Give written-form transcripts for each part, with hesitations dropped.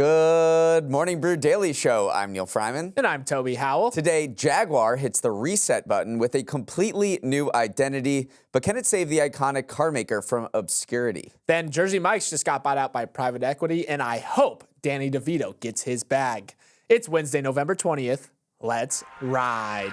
Good morning, Brew Daily Show. I'm Neal Fryman. And I'm Toby Howell. Today, Jaguar hits the reset button with a completely new identity, but can it save the iconic car maker from obscurity? Then Jersey Mike's just got bought out by private equity, and I hope Danny DeVito gets his bag. It's Wednesday, November 20th. Let's ride.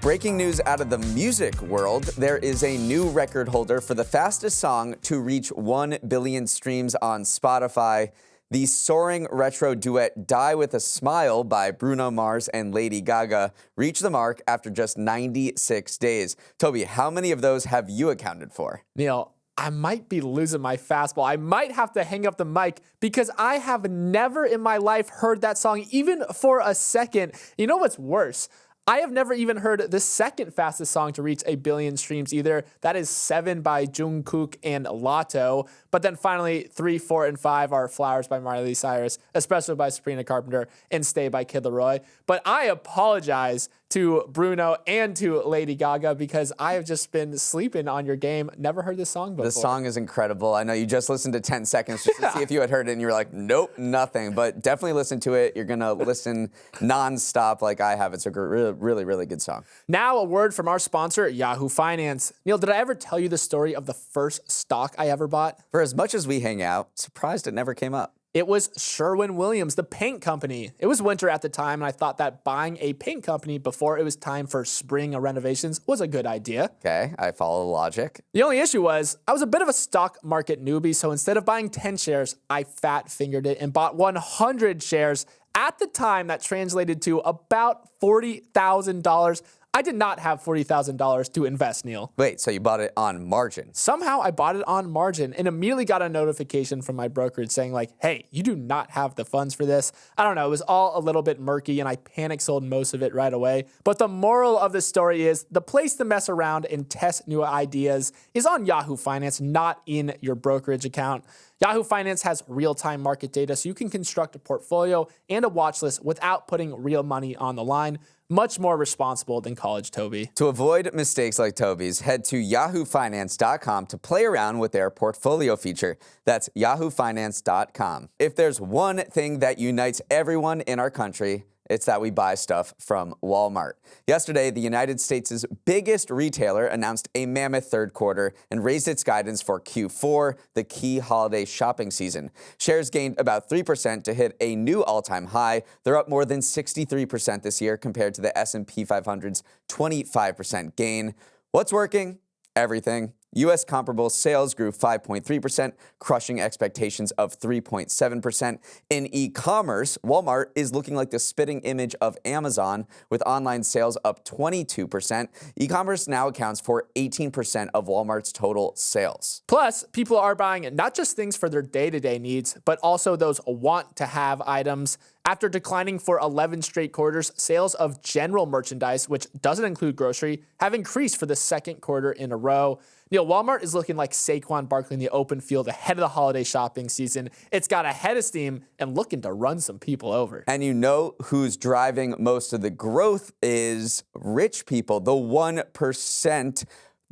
Breaking news out of the music world, there is a new record holder for the fastest song to reach 1 billion streams on Spotify. The soaring retro duet Die With a Smile by Bruno Mars and Lady Gaga reached the mark after just 96 days. Toby, how many of those have you accounted for? Neal, I might be losing my fastball. I might have to hang up the mic because I have never in my life heard that song even for a second. You know what's worse? I have never even heard the second fastest song to reach 1 billion streams either. That is 7 by Jungkook and Lotto. But then finally, 3, 4, and 5 are Flowers by Miley Cyrus, Espresso by Sabrina Carpenter, and Stay by Kid Laroi. But I apologize to Bruno and to Lady Gaga because I have just been sleeping on your game. Never heard this song before. The song is incredible. I know you just listened to 10 seconds just to see if you had heard it and you were like, nope, nothing. But definitely listen to it. You're going to listen nonstop like I have. It's a really good song. Now a word from our sponsor, Yahoo Finance. Neal, did I ever tell you the story of the first stock I ever bought? For as much as we hang out, surprised it never came up. It was Sherwin-Williams, the paint company. It was winter at the time, and I thought that buying a paint company before it was time for spring renovations was a good idea. Okay, I follow the logic. The only issue was I was a bit of a stock market newbie, so instead of buying 10 shares, I fat-fingered it and bought 100 shares. At the time, that translated to about $40,000. I did not have $40,000 to invest, Neal. Wait, so you bought it on margin? Somehow I bought it on margin and immediately got a notification from my brokerage saying like, hey, you do not have the funds for this. I don't know. It was all a little bit murky and I panic sold most of it right away. But the moral of the story is the place to mess around and test new ideas is on Yahoo Finance, not in your brokerage account. Yahoo Finance has real-time market data so you can construct a portfolio and a watch list without putting real money on the line. Much more responsible than college, Toby. To avoid mistakes like Toby's, head to yahoofinance.com to play around with their portfolio feature. That's yahoofinance.com. If there's one thing that unites everyone in our country, it's that we buy stuff from Walmart. Yesterday, the United States' biggest retailer announced a mammoth third quarter and raised its guidance for Q4, the key holiday shopping season. Shares gained about 3% to hit a new all-time high. They're up more than 63% this year compared to the S&P 500's 25% gain. What's working? Everything. U.S. comparable sales grew 5.3%, crushing expectations of 3.7%. In e-commerce, Walmart is looking like the spitting image of Amazon, with online sales up 22%. E-commerce now accounts for 18% of Walmart's total sales. Plus, people are buying not just things for their day-to-day needs, but also those want-to-have items. After declining for 11 straight quarters, sales of general merchandise, which doesn't include grocery, have increased for the second quarter in a row. Neal, Walmart is looking like Saquon Barkley in the open field ahead of the holiday shopping season. It's got a head of steam and looking to run some people over. And you know who's driving most of the growth is rich people, the 1%.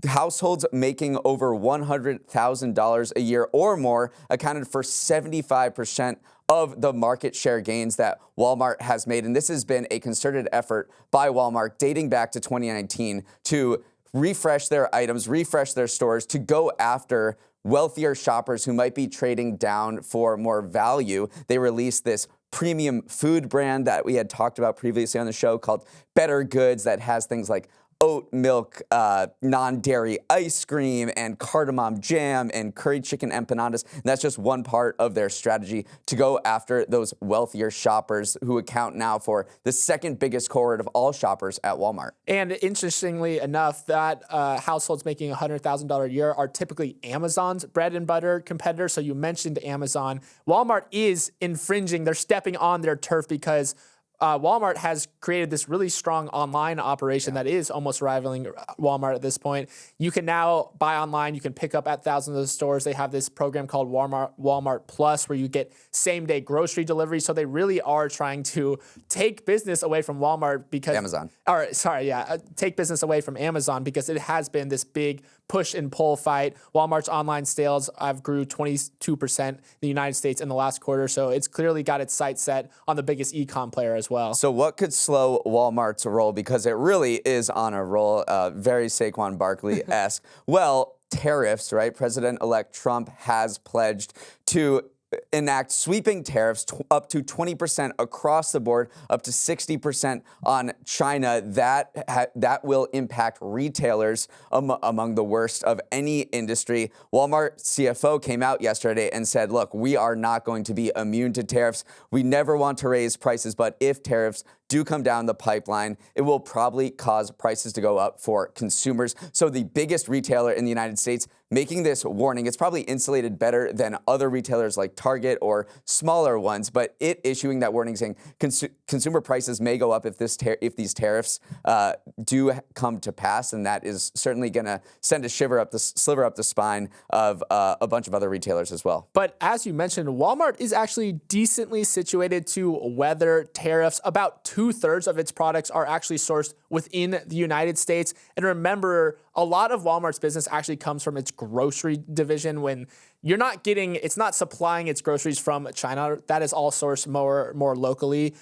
Households making over $100,000 a year or more accounted for 75% of the market share gains that Walmart has made. And this has been a concerted effort by Walmart dating back to 2019 to refresh their items, refresh their stores, to go after wealthier shoppers who might be trading down for more value. They released this premium food brand that we had talked about previously on the show called Better Goods that has things like oat milk, non-dairy ice cream, and cardamom jam, and curry chicken empanadas. And that's just one part of their strategy to go after those wealthier shoppers who account now for the second biggest cohort of all shoppers at Walmart. And interestingly enough, that households making $100,000 a year are typically Amazon's bread and butter competitor. So you mentioned Amazon. Walmart is infringing. They're stepping on their turf because Walmart has created this really strong online operation that is almost rivaling Walmart at this point. You can now buy online. You can pick up at thousands of stores. They have this program called Walmart Plus where you get same-day grocery delivery. So they really are trying to take business away from Walmart because Amazon. Take business away from Amazon because it has been this big push and pull fight. Walmart's online sales have grew 22% in the United States in the last quarter, so it's clearly got its sights set on the biggest e-com player as well. So what could slow Walmart's roll? Because it really is on a roll, very Saquon Barkley-esque. Well, tariffs, right? President-elect Trump has pledged to enact sweeping tariffs up to 20% across the board, up to 60% on China. That will impact retailers among the worst of any industry. Walmart CFO came out yesterday and said, look, we are not going to be immune to tariffs. We never want to raise prices, but if tariffs do come down the pipeline, it will probably cause prices to go up for consumers. So the biggest retailer in the United States making this warning, it's probably insulated better than other retailers like Target or smaller ones, but it issuing that warning saying consumer prices may go up if these tariffs do come to pass, and that is certainly going to send a sliver up the spine of a bunch of other retailers as well. But as you mentioned, Walmart is actually decently situated to weather tariffs. About 2/3 of its products are actually sourced within the United States. And remember, a lot of Walmart's business actually comes from its grocery division. When it's not supplying its groceries from China. That is all sourced more locally.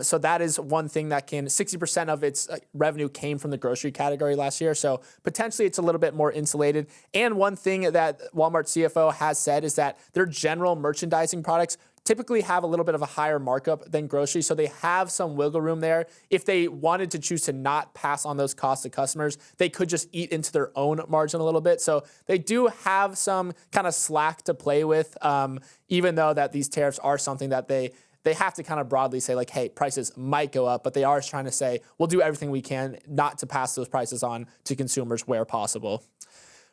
So that is one thing that 60% of its revenue came from the grocery category last year. So potentially it's a little bit more insulated. And one thing that Walmart CFO has said is that their general merchandising products typically have a little bit of a higher markup than groceries, so they have some wiggle room there. If they wanted to choose to not pass on those costs to customers, they could just eat into their own margin a little bit. So they do have some kind of slack to play with, even though that these tariffs are something that they have to kind of broadly say, like, hey, prices might go up, but they are trying to say, we'll do everything we can not to pass those prices on to consumers where possible.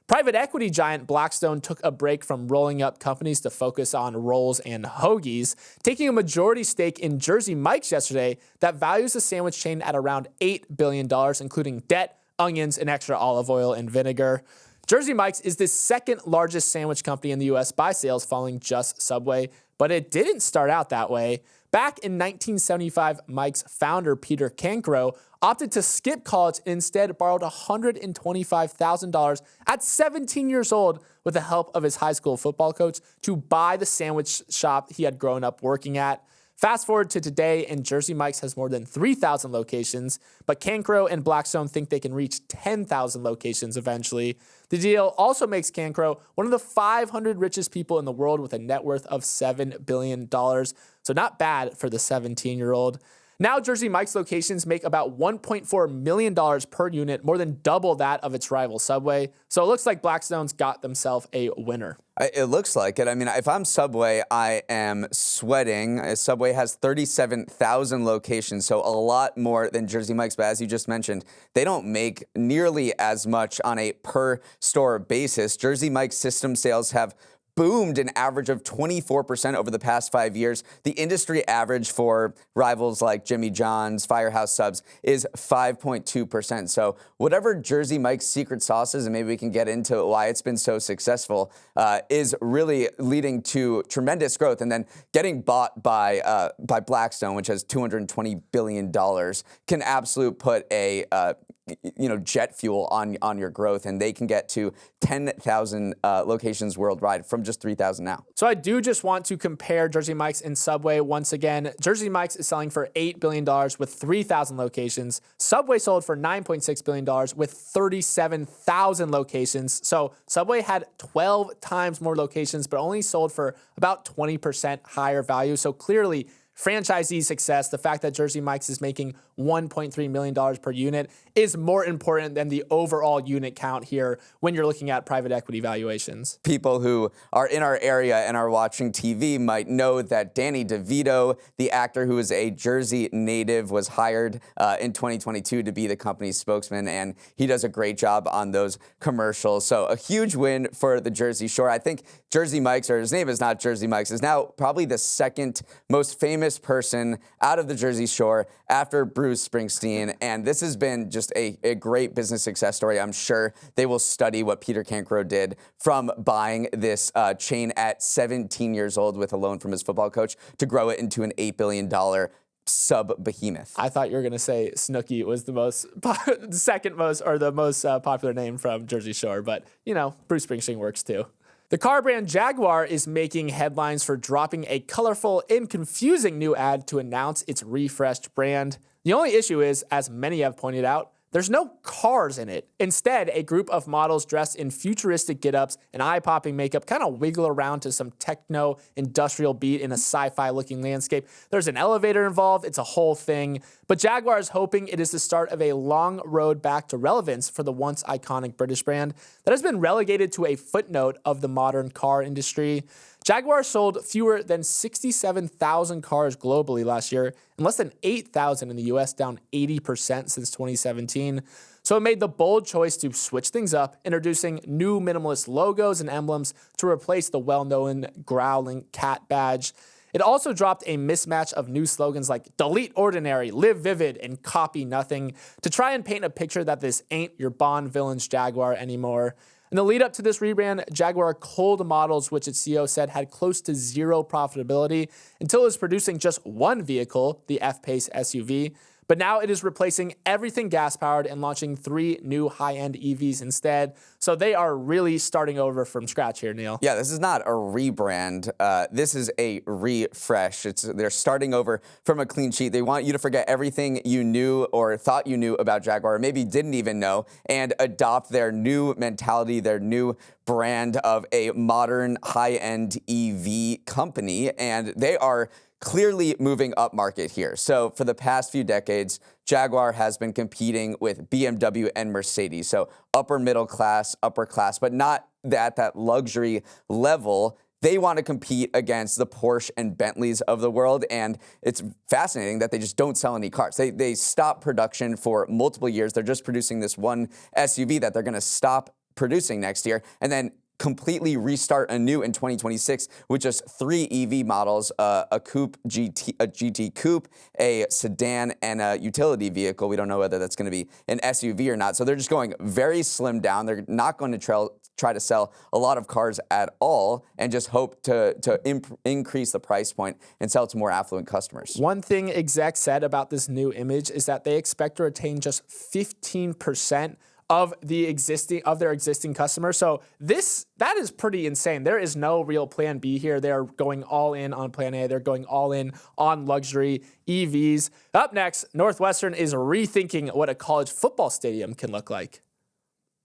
Private equity giant Blackstone took a break from rolling up companies to focus on rolls and hoagies, taking a majority stake in Jersey Mike's yesterday that values the sandwich chain at around $8 billion, including debt, onions, and extra olive oil and vinegar. Jersey Mike's is the second largest sandwich company in the U.S. by sales, following just Subway, but it didn't start out that way. Back in 1975, Mike's founder, Peter Cancro, opted to skip college and instead borrowed $125,000 at 17 years old with the help of his high school football coach to buy the sandwich shop he had grown up working at. Fast forward to today, and Jersey Mike's has more than 3,000 locations, but Cancro and Blackstone think they can reach 10,000 locations eventually. The deal also makes Cancro one of the 500 richest people in the world with a net worth of $7 billion. So not bad for the 17-year-old. Now, Jersey Mike's locations make about $1.4 million per unit, more than double that of its rival Subway. So it looks like Blackstone's got themselves a winner. It looks like it. I mean, if I'm Subway, I am sweating. Subway has 37,000 locations, so a lot more than Jersey Mike's. But as you just mentioned, they don't make nearly as much on a per-store basis. Jersey Mike's system sales have boomed an average of 24% over the past 5 years. The industry average for rivals like Jimmy John's, Firehouse Subs is 5.2%. So whatever Jersey Mike's secret sauce is, and maybe we can get into why it's been so successful, is really leading to tremendous growth. And then getting bought by Blackstone, which has $220 billion, can absolutely put a jet fuel on your growth, and they can get to 10,000 locations worldwide from just 3,000 now. So I do just want to compare Jersey Mike's and Subway once again. Jersey Mike's is selling for $8 billion with 3,000 locations. Subway sold for $9.6 billion with 37,000 locations. So Subway had 12 times more locations, but only sold for about 20% higher value. So clearly, franchisee success, the fact that Jersey Mike's is making $1.3 million per unit, is more important than the overall unit count here when you're looking at private equity valuations. People who are in our area and are watching TV might know that Danny DeVito, the actor who is a Jersey native, was hired in 2022 to be the company's spokesman, and he does a great job on those commercials. So a huge win for the Jersey Shore. I think Jersey Mike's, or his name is not Jersey Mike's, is now probably the second most famous person out of the Jersey Shore after Bruce Springsteen, and this has been just a great business success story. I'm sure they will study what Peter Cancro did from buying this chain at 17 years old with a loan from his football coach to grow it into an $8 billion sub-behemoth. I thought you were going to say Snooki was the second most, or the most popular name from Jersey Shore, but, Bruce Springsteen works too. The car brand Jaguar is making headlines for dropping a colorful and confusing new ad to announce its refreshed brand. The only issue is, as many have pointed out, there's no cars in it. Instead, a group of models dressed in futuristic get-ups and eye-popping makeup kind of wiggle around to some techno-industrial beat in a sci-fi looking landscape. There's an elevator involved. It's a whole thing. But Jaguar is hoping it is the start of a long road back to relevance for the once iconic British brand that has been relegated to a footnote of the modern car industry. Jaguar sold fewer than 67,000 cars globally last year and less than 8,000 in the US, down 80% since 2017. So it made the bold choice to switch things up, introducing new minimalist logos and emblems to replace the well-known growling cat badge. It also dropped a mismatch of new slogans like delete ordinary, live vivid, and copy nothing to try and paint a picture that this ain't your Bond villain's Jaguar anymore. In the lead up to this rebrand, Jaguar culled models, which its CEO said had close to zero profitability until it was producing just one vehicle, the F-Pace SUV. But now it is replacing everything gas-powered and launching 3 new high-end EVs instead. So they are really starting over from scratch here, Neal. Yeah, this is not a rebrand. This is a refresh. They're starting over from a clean sheet. They want you to forget everything you knew or thought you knew about Jaguar, or maybe didn't even know, and adopt their new mentality, their new brand of a modern high-end EV company. And they are clearly moving up market here. So for the past few decades, Jaguar has been competing with BMW and Mercedes. So upper middle class, upper class, but not at that luxury level. They want to compete against the Porsche and Bentleys of the world. And it's fascinating that they just don't sell any cars. They stop production for multiple years. They're just producing this one SUV that they're going to stop producing next year. And then completely restart anew in 2026 with just 3 EV models, a coupe, a GT coupe, a sedan, and a utility vehicle. We don't know whether that's going to be an SUV or not. So they're just going very slimmed down. They're not going to try to sell a lot of cars at all and just hope to increase the price point and sell to more affluent customers. One thing execs said about this new image is that they expect to retain just 15% of their existing customers. So that is pretty insane. There is no real plan B here. They're going all in on plan A. They're going all in on luxury EVs. Up next, Northwestern is rethinking what a college football stadium can look like.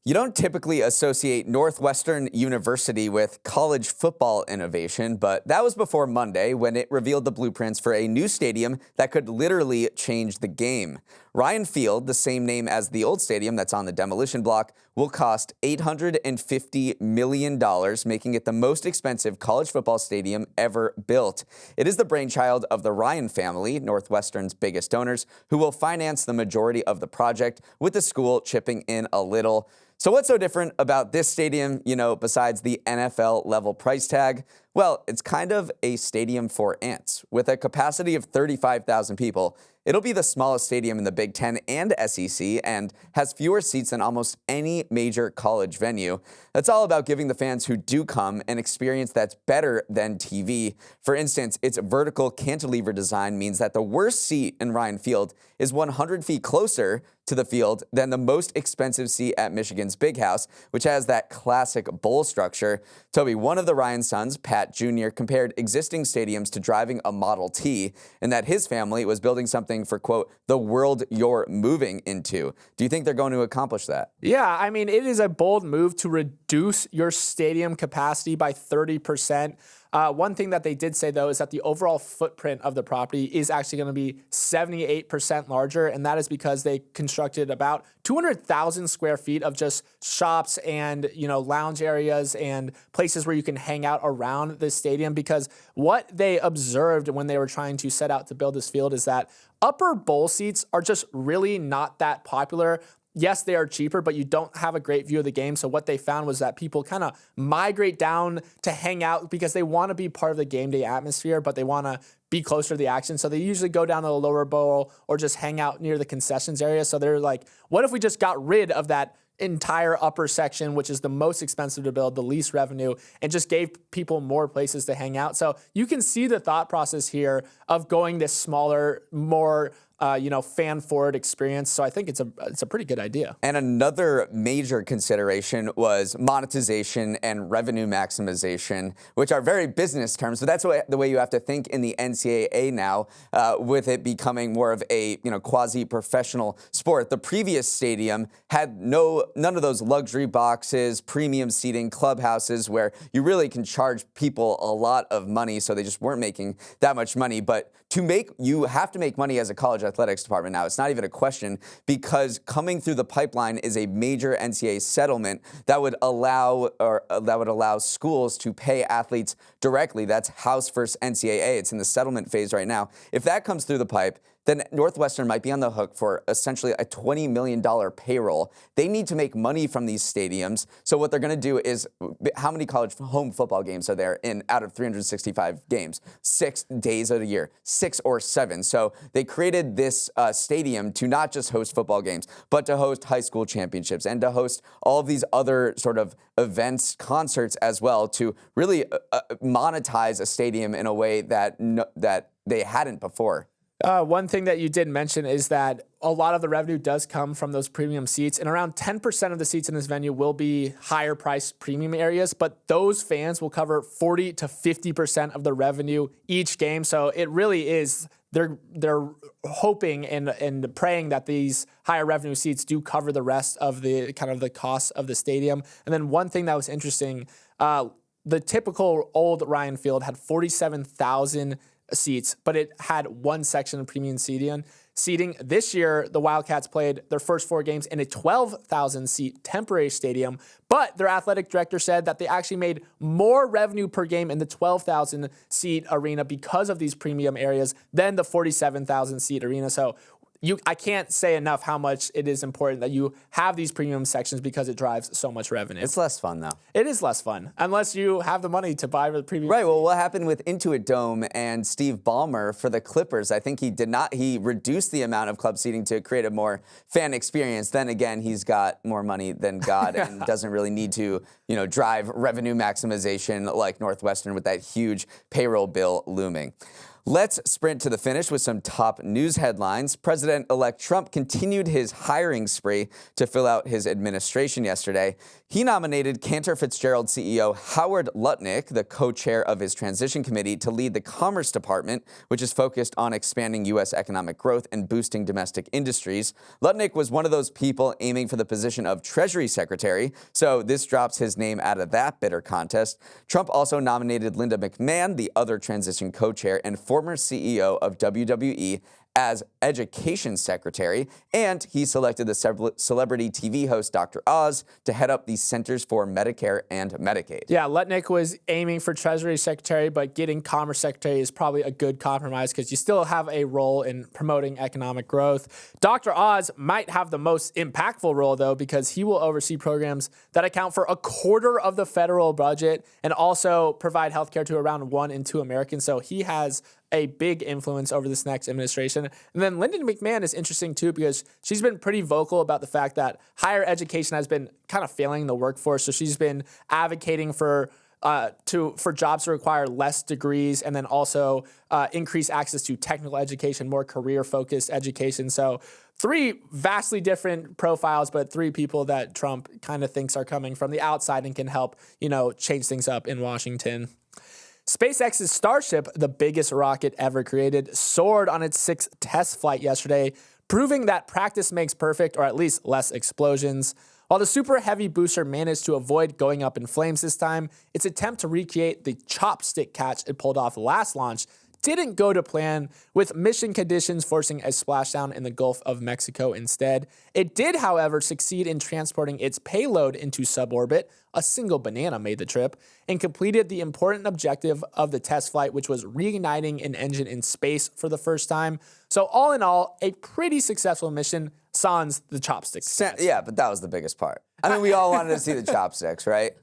You don't typically associate Northwestern University with college football innovation, but that was before Monday when it revealed the blueprints for a new stadium that could literally change the game. Ryan Field, the same name as the old stadium that's on the demolition block, will cost $850 million, making it the most expensive college football stadium ever built. It is the brainchild of the Ryan family, Northwestern's biggest donors, who will finance the majority of the project, with the school chipping in a little. So what's so different about this stadium, besides the NFL level price tag? Well, it's kind of a stadium for ants. With a capacity of 35,000 people, it'll be the smallest stadium in the Big Ten and SEC and has fewer seats than almost any major college venue. That's all about giving the fans who do come an experience that's better than TV. For instance, its vertical cantilever design means that the worst seat in Ryan Field is 100 feet closer to the field than the most expensive seat at Michigan's Big House, which has that classic bowl structure. Toby, one of the Ryan sons, Pat Jr., compared existing stadiums to driving a Model T, and that his family was building something for, quote, the world you're moving into. Do you think they're going to accomplish that? Yeah, I mean, it is a bold move to reduce your stadium capacity by 30%. One thing that they did say, though, is that the overall footprint of the property is actually going to be 78% larger, and that is because they constructed about 200,000 square feet of just shops and, lounge areas and places where you can hang out around the stadium, because what they observed when they were trying to set out to build this field is that upper bowl seats are just really not that popular. Yes, they are cheaper, but you don't have a great view of the game. So what they found was that people kind of migrate down to hang out because they want to be part of the game day atmosphere, but they want to be closer to the action. So they usually go down to the lower bowl or just hang out near the concessions area. So they're like, what if we just got rid of that entire upper section, which is the most expensive to build, the least revenue, and just gave people more places to hang out. So you can see the thought process here of going this smaller, more fan-forward experience. So I think it's a pretty good idea. And another major consideration was monetization and revenue maximization, which are very business terms. But that's the way you have to think in the NCAA now, with it becoming more of a quasi-professional sport. The previous stadium had none of those luxury boxes, premium seating, clubhouses where you really can charge people a lot of money. So they just weren't making that much money. But you have to make money as a college athletics department now. It's not even a question, because coming through the pipeline is a major NCAA settlement that would allow schools to pay athletes directly. That's House versus NCAA. It's in the settlement phase right now. If that comes through the pipe, then Northwestern might be on the hook for essentially a $20 million payroll. They need to make money from these stadiums. So what they're going to do is, how many college home football games are there out of 365 games? 6 days of the year, 6 or 7. So they created this stadium to not just host football games, but to host high school championships and to host all of these other sort of events, concerts as well, to really monetize a stadium in a way that they hadn't before. One thing that you did mention is that a lot of the revenue does come from those premium seats, and around 10% of the seats in this venue will be higher priced premium areas, but those fans will cover 40 to 50% of the revenue each game. So it really is, they're hoping and praying that these higher revenue seats do cover the rest of the kind of the costs of the stadium. And then one thing that was interesting, the typical old Ryan Field had 47,000 seats, but it had one section of premium seating. This year, the Wildcats played their first 4 games in a 12,000 seat temporary stadium, but their athletic director said that they actually made more revenue per game in the 12,000 seat arena because of these premium areas than the 47,000 seat arena. So I can't say enough how much it is important that you have these premium sections, because it drives so much revenue. It's less fun, though. It is less fun, unless you have the money to buy the premium. Right. Well, what happened with Intuit Dome and Steve Ballmer for the Clippers? I think he reduced the amount of club seating to create a more fan experience. Then again, he's got more money than God and doesn't really need to, drive revenue maximization like Northwestern with that huge payroll bill looming. Let's sprint to the finish with some top news headlines. President-elect Trump continued his hiring spree to fill out his administration yesterday. He nominated Cantor Fitzgerald CEO Howard Lutnick, the co-chair of his transition committee, to lead the Commerce Department, which is focused on expanding U.S. economic growth and boosting domestic industries. Lutnick was one of those people aiming for the position of Treasury Secretary, so this drops his name out of that bitter contest. Trump also nominated Linda McMahon, the other transition co-chair and former CEO of WWE, as Education Secretary, and he selected the celebrity TV host Dr. Oz to head up the Centers for Medicare and Medicaid. Yeah, Lutnick was aiming for Treasury Secretary, but getting Commerce Secretary is probably a good compromise because you still have a role in promoting economic growth. Dr. Oz might have the most impactful role, though, because he will oversee programs that account for a quarter of the federal budget and also provide healthcare to around 1 in 2 Americans. So he has a big influence over this next administration. And then Lyndon McMahon is interesting too, because she's been pretty vocal about the fact that higher education has been kind of failing the workforce. So she's been advocating for jobs to require less degrees, and then also increase access to technical education, more career-focused education. So 3 vastly different profiles, but 3 people that Trump kind of thinks are coming from the outside and can help, change things up in Washington. SpaceX's Starship, the biggest rocket ever created, soared on its 6th test flight yesterday, proving that practice makes perfect, or at least less explosions. While the Super Heavy booster managed to avoid going up in flames this time, its attempt to recreate the chopstick catch it pulled off last launch didn't go to plan, with mission conditions forcing a splashdown in the Gulf of Mexico instead. It did, however, succeed in transporting its payload into suborbit. A single banana made the trip, and completed the important objective of the test flight, which was reigniting an engine in space for the first time. So all in all, a pretty successful mission, sans the chopsticks. Yeah, but that was the biggest part. I mean, we all wanted to see the chopsticks, right?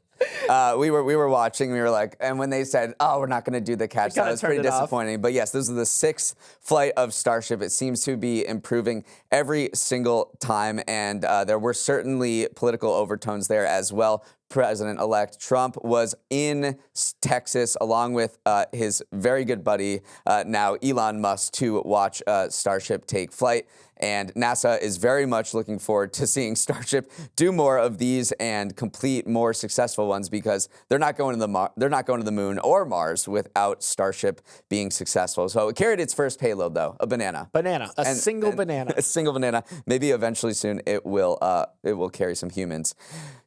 We were watching. We were like, and when they said, "Oh, we're not going to do the catch," that was pretty disappointing. But yes, this is the sixth flight of Starship. It seems to be improving every single time, and there were certainly political overtones there as well. President-elect Trump was in Texas along with his very good buddy, now Elon Musk, to watch Starship take flight. And NASA is very much looking forward to seeing Starship do more of these and complete more successful ones, because they're not going to the moon or Mars without Starship being successful. So it carried its first payload, though, a banana. A single banana. A single banana. Maybe eventually soon it will carry some humans.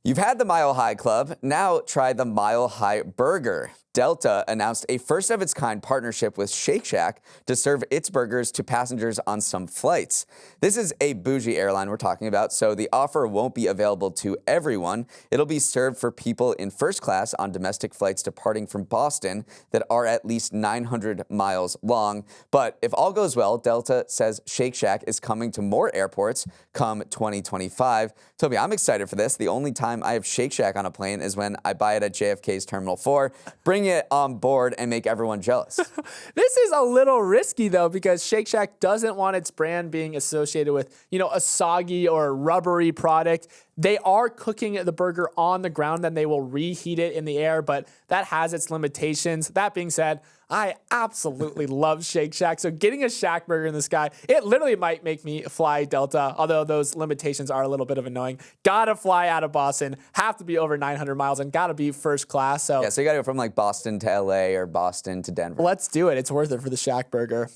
You've had the Mile High Club. Now try the Mile High Burger. Delta announced a first-of-its-kind partnership with Shake Shack to serve its burgers to passengers on some flights. This is a bougie airline we're talking about, so the offer won't be available to everyone. It'll be served for people in first class on domestic flights departing from Boston that are at least 900 miles long. But if all goes well, Delta says Shake Shack is coming to more airports come 2025. Toby, I'm excited for this. The only time I have Shake Shack on a plane is when I buy it at JFK's Terminal 4. Bring it on board and make everyone jealous. This is a little risky, though, because Shake Shack doesn't want its brand being associated with, a soggy or rubbery product. They are cooking the burger on the ground, then they will reheat it in the air, but that has its limitations. That being said, I absolutely love Shake Shack. So getting a Shack burger in the sky, it literally might make me fly Delta, although those limitations are a little bit of annoying. Gotta fly out of Boston, have to be over 900 miles, and gotta be first class. So yeah, so you gotta go from like Boston to LA or Boston to Denver. Let's do it. It's worth it for the Shack burger.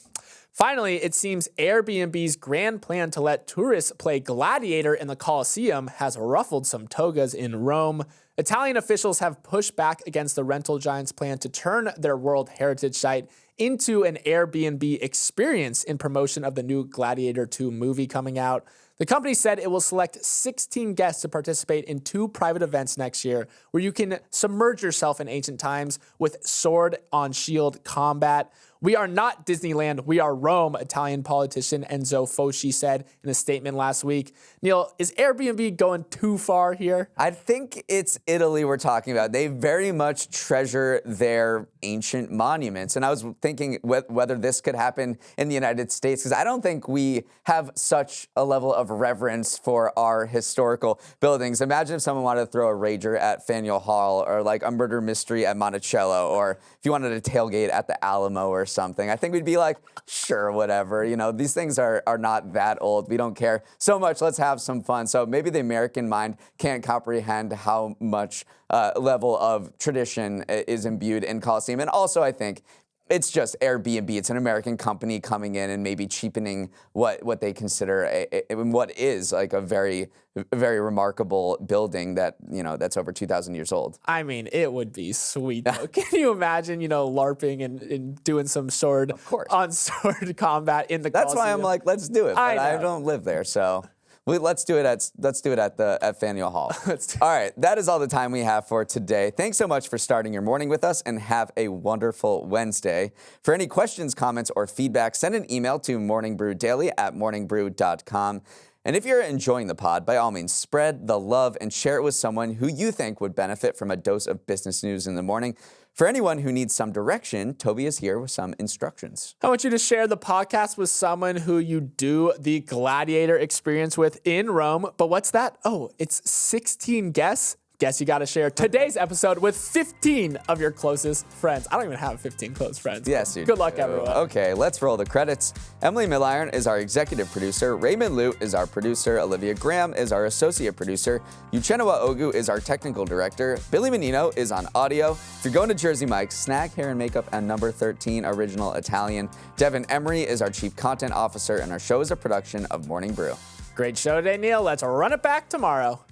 Finally, it seems Airbnb's grand plan to let tourists play Gladiator in the Colosseum has ruffled some togas in Rome. Italian officials have pushed back against the rental giant's plan to turn their World Heritage Site into an Airbnb experience in promotion of the new Gladiator 2 movie coming out. The company said it will select 16 guests to participate in 2 private events next year, where you can submerge yourself in ancient times with sword-on-shield combat. "We are not Disneyland, we are Rome," Italian politician Enzo Fosci said in a statement last week. Neal, is Airbnb going too far here? I think it's Italy we're talking about. They very much treasure their ancient monuments. And I was thinking whether this could happen in the United States, because I don't think we have such a level of reverence for our historical buildings. Imagine if someone wanted to throw a rager at Faneuil Hall, or like a murder mystery at Monticello, or if you wanted to tailgate at the Alamo or something. I think we'd be like, sure, whatever. These things are not that old. We don't care so much. Let's have some fun. So maybe the American mind can't comprehend how much level of tradition is imbued in Colosseum. And also, I think it's just Airbnb. It's an American company coming in and maybe cheapening what they consider what is like a very remarkable building that's over 2,000 years old. I mean, it would be sweet, though. Can you imagine, LARPing and doing some sword combat in the Colosseum? That's why I'm like, let's do it. But I don't live there, so let's do it at Faneuil Hall. All right, that is all the time we have for today. Thanks so much for starting your morning with us, and have a wonderful Wednesday. For any questions, comments, or feedback, send an email to morningbrewdaily@morningbrew.com. And if you're enjoying the pod, by all means, spread the love and share it with someone who you think would benefit from a dose of business news in the morning. For anyone who needs some direction, Toby is here with some instructions. I want you to share the podcast with someone who you do the Gladiator experience with in Rome. But what's that? Oh, it's 16 guests. Guess you got to share today's episode with 15 of your closest friends. I don't even have 15 close friends. Yes, you Good luck, everyone. Okay, let's roll the credits. Emily Milliron is our executive producer. Raymond Liu is our producer. Olivia Graham is our associate producer. Uchenua Ogu is our technical director. Billy Menino is on audio. If you're going to Jersey Mike's, Snag Hair and Makeup and number 13 Original Italian. Devin Emery is our chief content officer, and our show is a production of Morning Brew. Great show today, Neal. Let's run it back tomorrow.